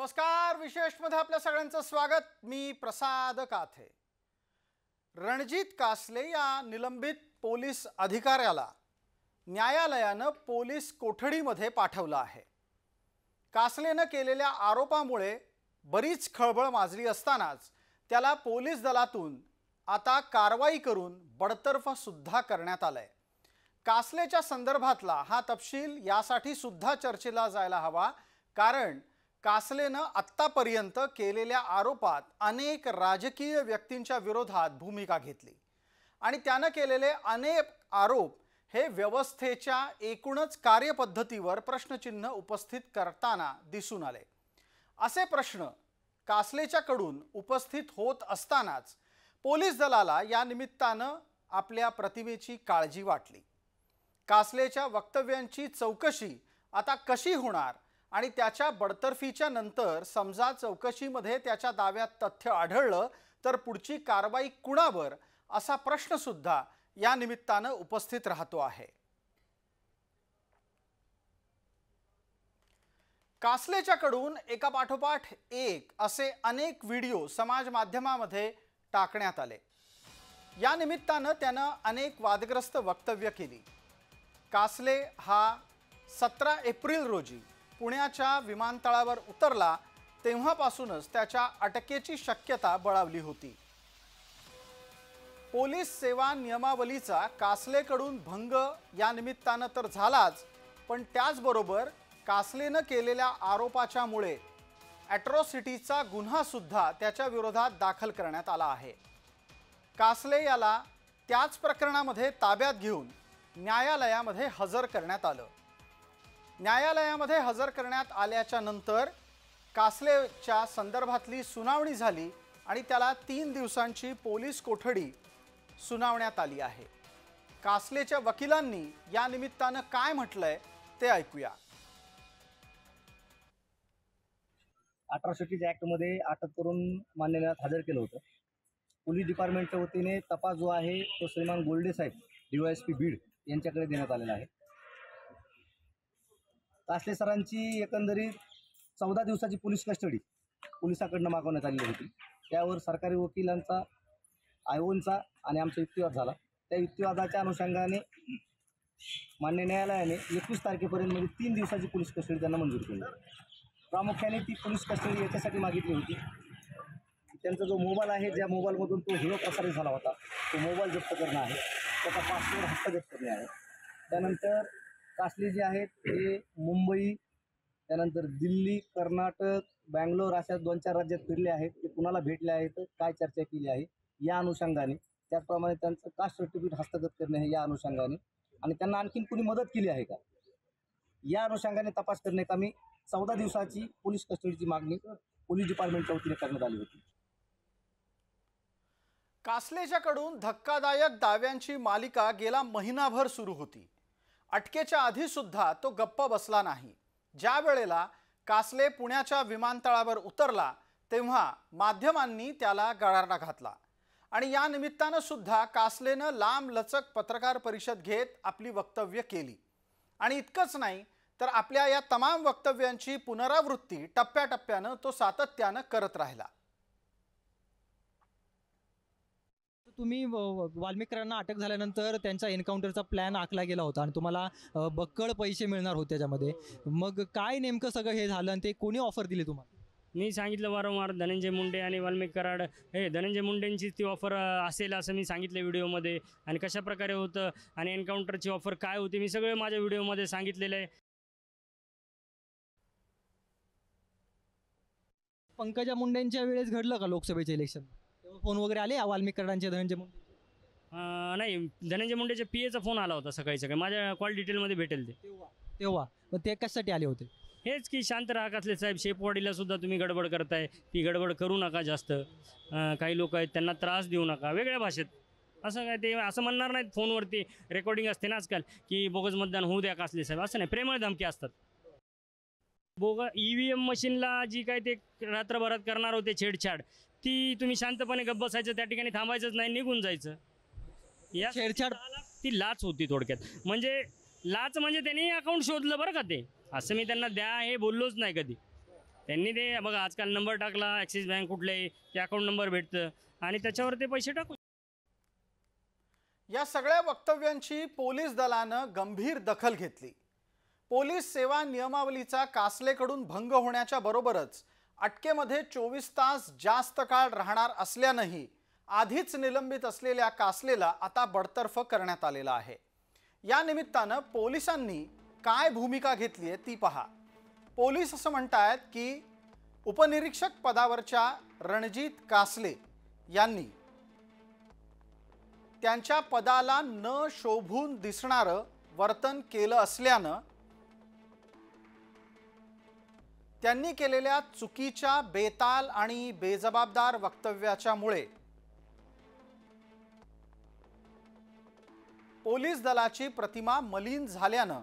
नमस्कार, विशेषमध्ये आपल्या सगळ्यांचं स्वागत। मी प्रसाद काथे। रणजित कासले या निलंबित पोलीस अधिकाऱ्याला न्यायालयाने पोलीस कोठडीमध्ये पाठवलं आहे। कासलेने केलेल्या आरोपामुळे बरीच खळबळ माजली असतानाच त्याला पोलीस दलातून आता कारवाई करून बडतर्फ सुद्धा करण्यात आलंय। कासलेच्या संदर्भातला हा तपशील यासाठी सुद्धा चर्चेला जायला हवा, कारण कासलेने आत्तापर्यंत केलेल्या आरोपात अनेक राजकीय व्यक्तींच्या विरोधात भूमिका घेतली आणि त्याने केलेले अनेक आरोप हे व्यवस्थेच्या एकूणच कार्यपद्धतीवर प्रश्नचिन्ह उपस्थित करताना दिसून आले। असे प्रश्न कासलेच्याकडून उपस्थित होत असतानाच पोलीस दलाला या निमित्ताने आपल्या प्रतिमेची काळजी वाटली। कासलेच्या वक्तव्यांची चौकशी आता कशी होणार आणि त्याच्या बडतर्फीच्या नंतर समजा चौकशीमध्ये त्याच्या दाव्यात तथ्य आढळलं तर पुढची कारवाई कुणावर, असा प्रश्न सुद्धा या निमित्ताने उपस्थित राहतो आहे। कासलेच्याकडून एकापाठोपाठ एक असे अनेक व्हिडिओ समाज माध्यमामध्ये टाकण्यात आले। या निमित्ताने त्याने अनेक वादग्रस्त वक्तव्य केली। कासले हा 17 एप्रिल रोजी पुण्याच्या विमानतळावर उतरला तेव्हापासूनच त्याच्या अटकेची शक्यता बळावली होती। पोलीस सेवा नियमावलीचा कासलेकडून भंग या निमित्ताने तर झालाच, पण त्याचबरोबर कासलेने केलेल्या आरोपाच्यामुळे ॲट्रॉसिटीचा गुन्हा सुद्धा त्याच्या विरोधात दाखल करण्यात आला आहे। कासले याला त्याच प्रकरणामध्ये ताब्यात घेऊन न्यायालयामध्ये हजर करण्यात आलं। न्यायालयामध्ये हजर करण्यात आल्याच्या नंतर कासलेच्या संदर्भातली सुनावणी झाली आणि त्याला 3 दिवसांची पोलीस कोठडी सुनावण्यात आली आहे। कासलेच्या वकिलांनी या निमित्ताने काय म्हटलंय ते ऐकूया। अट्रॉसिटीज ऍक्ट मध्ये अटक करून मान्य न्यायालयात हजर केलं होतं। पोलीस डिपार्टमेंटच्या वतीने तपास जो आहे तो श्रीमान गोल्डे साहेब DYSP बीड यांच्याकडे देण्यात आलेला आहे। कासले सरांची एकंदरीत 14 दिवसाची पोलीस कस्टडी पोलिसांकडून मागवण्यात आलेली होती। त्यावर सरकारी वकिलांचा आयोनचा आणि आमचा युक्तिवाद झाला। त्या युक्तिवादाच्या अनुषंगाने मान्य न्यायालयाने 21 तारखेपर्यंत म्हणजे 3 दिवसाची पोलीस कस्टडी त्यांना मंजूर केली। प्रामुख्याने ती पोलीस कस्टडी याच्यासाठी मागितली होती, त्यांचा जो मोबाईल आहे, ज्या मोबाईलमधून तो व्हिडिओ प्रसारित झाला होता, तो मोबाईल जप्त करणं आहे, त्याचा पासवर्ड हस्तगत करणे आहे। त्यानंतर कासले जे आहेत ते मुंबई, त्यानंतर दिल्ली, कर्नाटक, बँगलोर अशा 2-4 राज्यात फिरले आहेत। ते कुणाला भेटले आहेत, काय चर्चा केली आहे या अनुषंगाने, त्याचप्रमाणे त्यांचं कास्ट सर्टिफिकेट हस्तगत करणे आहे या अनुषंगाने, आणि त्यांना आणखीन कुणी मदत केली आहे का या अनुषंगाने तपास करण्यात आम्ही 14 दिवसाची पोलीस कस्टडीची मागणी पोलीस डिपार्टमेंटच्या वतीने करण्यात आली होती। कासलेच्याकडून धक्कादायक दाव्यांची मालिका गेला महिनाभर सुरू होती। अटकेच्या आधी सुद्धा तो गप्प बसला नाही। ज्या वेळेला कासले पुण्याच्या विमानतळावर उतरला तेव्हा माध्यमांनी त्याला गळाला घातला आणि या निमित्ताने सुद्धा कासलेने लांब लचक पत्रकार परिषद घेत आपली वक्तव्य केली। आणि इतकंच नाही तर आपल्या या तमाम वक्तव्यांची पुनरावृत्ती टप्प्याटप्प्याने तो सातत्याने करत राहिला। तुम्ही वाल्मिकरांना अटक झाल्यानंतर त्यांचा एन्काउंटरचा प्लॅन आखला गेला होता आणि तुम्हाला बक्कळ पैसे मिळणार होते त्याच्यामध्ये, मग काय नेमकं सगळं हे झालं आणि ते कोणी ऑफर दिली तुम्हाला? मी सांगितलं वारंवार, धनंजय मुंडे आणि वाल्मिक कराड, हे धनंजय मुंडेंची ती ऑफर असेल असं मी सांगितलं व्हिडिओमध्ये, आणि कशा प्रकारे होतं आणि एन्काउंटरची ऑफर काय होती मी सगळं माझ्या व्हिडिओमध्ये सांगितलेलं आहे। पंकजा मुंडेंच्या वेळेस घडलं का लोकसभेचे इलेक्शन? तेव्हा फोन वगैरे आले वाल्मिक कराडांचे, धनंजय मुंडे? नाही, धनंजय मुंडेच्या PAचा फोन आला होता सकाळी माझ्या कॉल डिटेलमध्ये भेटेल ते तेव्हा मग ते कशासाठी आले होते? हेच की शांत राहा कासले साहेब, शेपवाडीला सुद्धा तुम्ही गडबड करताय, ती गडबड करू नका जास्त, काही लोक आहेत त्यांना त्रास देऊ नका, वेगळ्या भाषेत असं काय ते असं म्हणणार नाहीत। फोनवरती रेकॉर्डिंग असते ना आजकाल की बोगस मतदान होऊ द्या कासले साहेब, असं नाही, प्रेमळ धमकी असतात। EVM मशीनला जी काय ते रात्रभरात करणार होते छेडछाड, ती तुम्ही शांतपणे गप्प बसायचं, त्या ठिकाणी थांबायचंच नाही, निघून जायचं। या छेडछाड ती लाच होती थोडक्यात, म्हणजे लाच म्हणजे त्यांनी अकाउंट शोधलं बरं का, ते असं मी त्यांना द्या हे बोललोच नाही कधी। त्यांनी ते बघा आजकाल नंबर टाकला ॲक्सिस बँक कुठलाही ते अकाउंट नंबर भेटतं आणि त्याच्यावर ते पैसे टाकू. या सगळ्या वक्तव्यांची पोलीस दलानं गंभीर दखल घेतली. पोलीस सेवा नियमावलीचा कासलेकडून भंग होण्याच्या बरोबरच अटकेमध्ये 24 तास जास्त काळ राहणार असल्यानंही आधीच निलंबित असलेल्या कासलेला आता बडतर्फ करण्यात आलेला आहे. या निमित्तानं पोलिसांनी काय भूमिका घेतली आहे ती पहा. पोलीस असं म्हणतायत की उपनिरीक्षक पदावरच्या रणजित कासले यांनी त्यांच्या पदाला न शोभून दिसणारं वर्तन केलं असल्यानं त्यांनी केलेल्या चुकीच्या, बेताल आणि बेजबाबदार वक्तव्याच्यामुळे पोलीस दलाची प्रतिमा मलिन झाल्यानं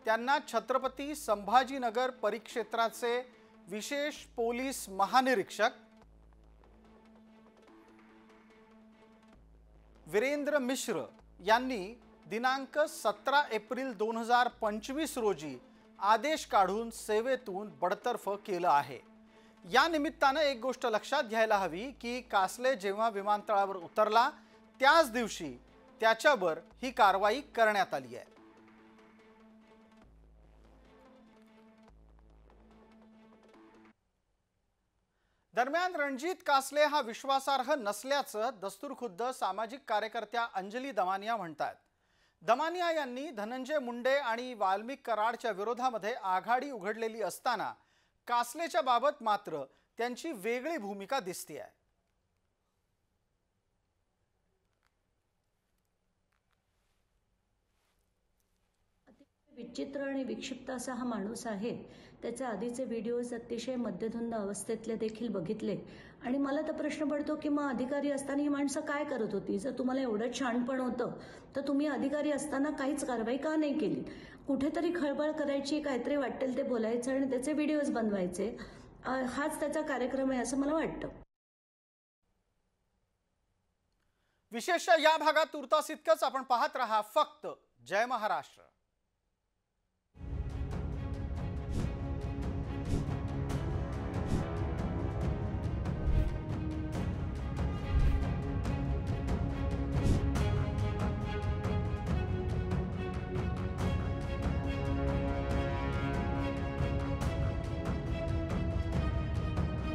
त्यांना छत्रपती संभाजीनगर परिक्षेत्राचे विशेष पोलीस महानिरीक्षक वीरेंद्र मिश्र यांनी दिनांक 17 एप्रिल 2025 रोजी आदेश काढून सेवेतून बडतर्फ केलं आहे. या निमित्तानं एक गोष्ट लक्षात घ्यायला हवी की कासले जेव्हा विमानतळावर उतरला त्याच दिवशी त्याच्यावर ही कारवाई करण्यात आली आहे. दरम्यान रणजित कासले हा विश्वासार्ह नसल्याचं दस्तूरखुद्द सामाजिक कार्यकर्त्या अंजली दमानिया म्हणतात. दमानिया यांनी धनंजय मुंडे आणि वाल्मिक कराडच्या विरोधामध्ये आघाडी उघडलेली असताना कासलेच्या बाबत मात्र त्यांची वेगळी भूमिका दिसते आहे. विचित्र आणि विक्षिप्त असा हा माणूस आहे. त्याचे आधीचे व्हिडिओज अतिशय मध्यधुंद अवस्थेतले देखील बघितले आणि मला तर प्रश्न पडतो की मग अधिकारी असताना ही माणसं काय करत होती. जर तुम्हाला एवढं छानपण होतं तर तुम्ही अधिकारी असताना काहीच कारवाई का नाही केली. कुठेतरी खळबळ करायची, काहीतरी वाटेल ते बोलायचं आणि त्याचे व्हिडिओज बनवायचे, हाच त्याचा कार्यक्रम आहे असं मला वाटतं. विशेष या भागात तुर्तास इतकंच. आपण पाहत रहा फक्त जय महाराष्ट्र.